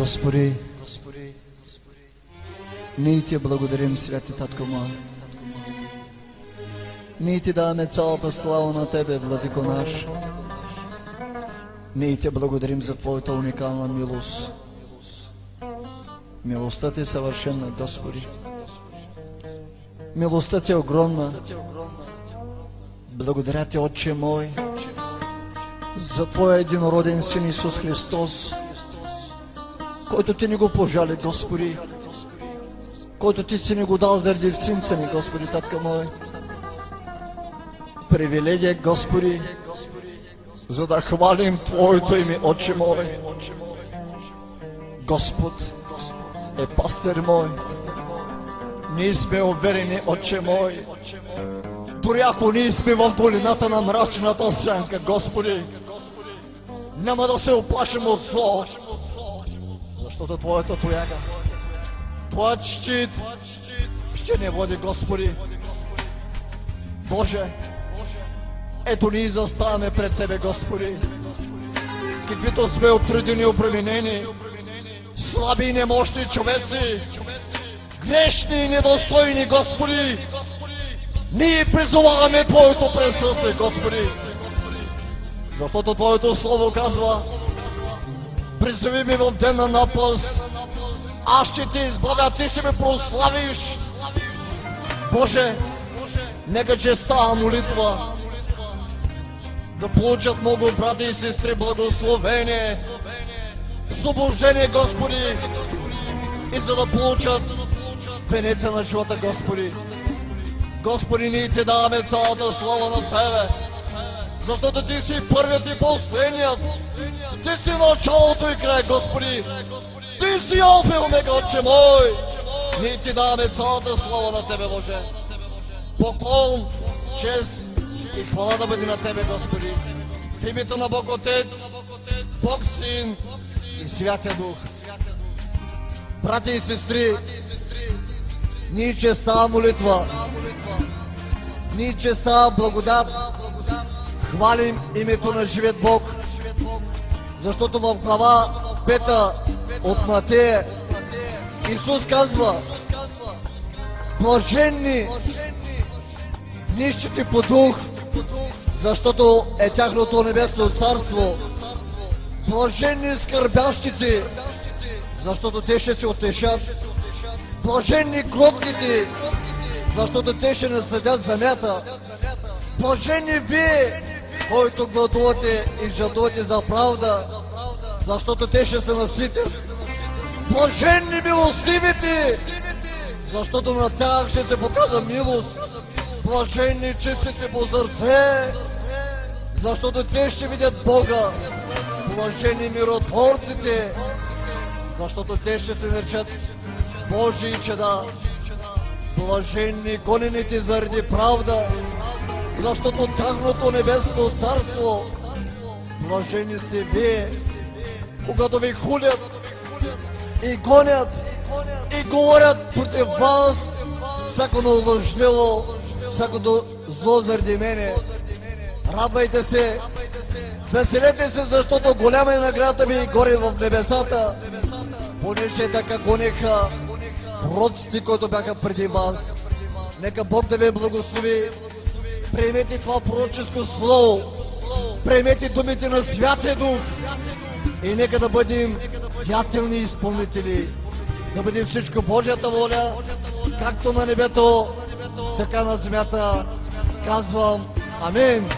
Господи, ние Ти благодарим, святи Татко мой. Ние Ти даваме цялата слава на Тебе, Владико наш. Ние Ти благодарим за Твоята уникална милост. Милостта Ти е съвършена, Господи. Милостта Ти е огромна. Благодаря Ти, Отче мой, за Твоя единороден Син Исус Христос, който Ти ни го пожали, Господи, който Ти си ни го дал заради синца ни, Господи, Татко мой. Привилегия, Господи, за да хвалим Твоето име, Отче мой. Господ е пастир мой. Ние сме уверени, Отче мой, дори ако ние сме в долината на мрачната сянка, Господи, няма да се оплашим от зло, защото Твоята тояга, Твоят щит ще ни води, Господи. Боже, ето ние заставаме пред Тебе, Господи, каквито сме отрудени и обременени, слаби и немощни човеци, грешни и недостойни, Господи. Ние призоваваме Твоето присъствие, Господи, защото Твоето Слово казва: призови ми в ден на напаст, аз ще Те избавя, Ти ще ме прославиш. Боже, нека честта молитва да получат много брати и сестри благословение, освобождение, Господи, и за да получат венеца на живота, Господи. Господи, ние Ти даваме цялата слава на Тебе, защото Ти си първият и последният. Ти си началото и край, Господи. Ти си Алфа и Омега, Отче мой. Ние Ти даваме цялата слава на Тебе, Боже. Поклон, чест и хвала да бъде на Тебе, Господи. В името на Бог Отец, Бог Син и Святия Дух. Брати и сестри, ние честа молитва, ние честа благодат хвалим името на живият Бог, защото в глава 5 от Матея Исус казва: блаженни нищите по дух, защото е тяхното небесно царство. Блаженни скърбящите, защото те ще се утешат. Блаженни кротките, защото те ще наследят земята. Блаженни вие, които гладувате и жадувате за правда, защото те ще се наситят. Блаженни милостивите, защото на тях ще се показва милост. Блаженни чистите по сърце, защото те ще видят Бога. Блаженни миротворците, защото те ще се наричат Божии чеда. Блаженни гонените заради правда, защото тяхното небесно царство. Блажени сте вие, когато ви хулят и гонят и говорят против вас всякото лъжливо, всякото зло заради мене. Радвайте се, веселете се, защото голяма е наградата ви горе в небесата, понеже така гонеха пророците, които бяха преди вас. Нека Бог да ви благослови. Приемете това пророческо слово, приемете думите на Святия Дух и нека да бъдем деятелни изпълнители, да бъде всичко Божията воля, както на небето, така на земята. Казвам амин.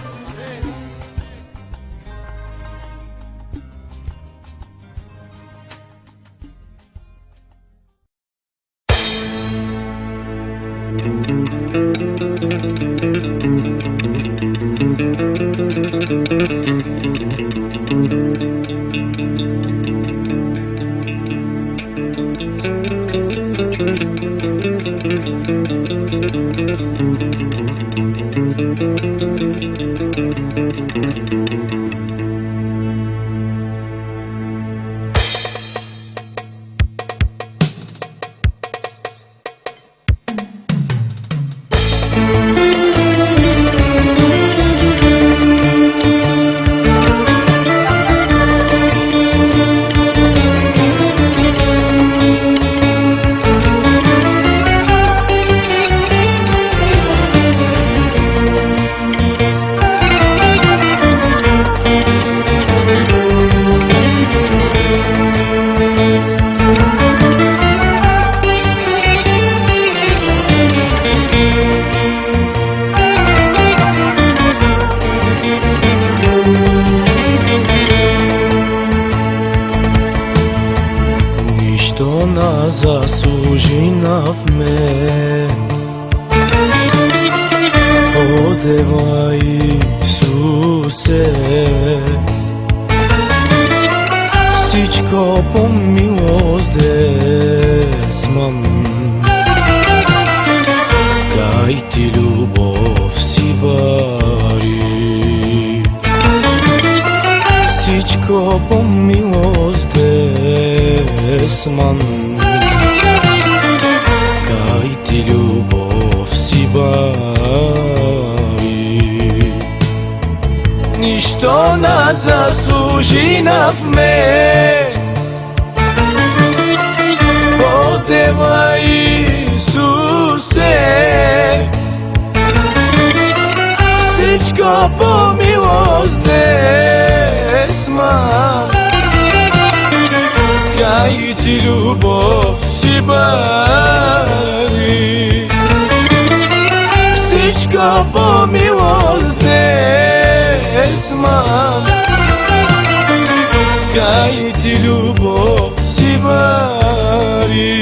в мен. О, Дева Исусе, всичко по милост десмам. Дай ти любов си бари, всичко по милост десмам. Дай ти любов си бари, нищо не заслужи на мен. О, Дева Исусе, всичко по милост десма. Кай ти любов си бари, всичко по милост десма. Кай ти любов си бари.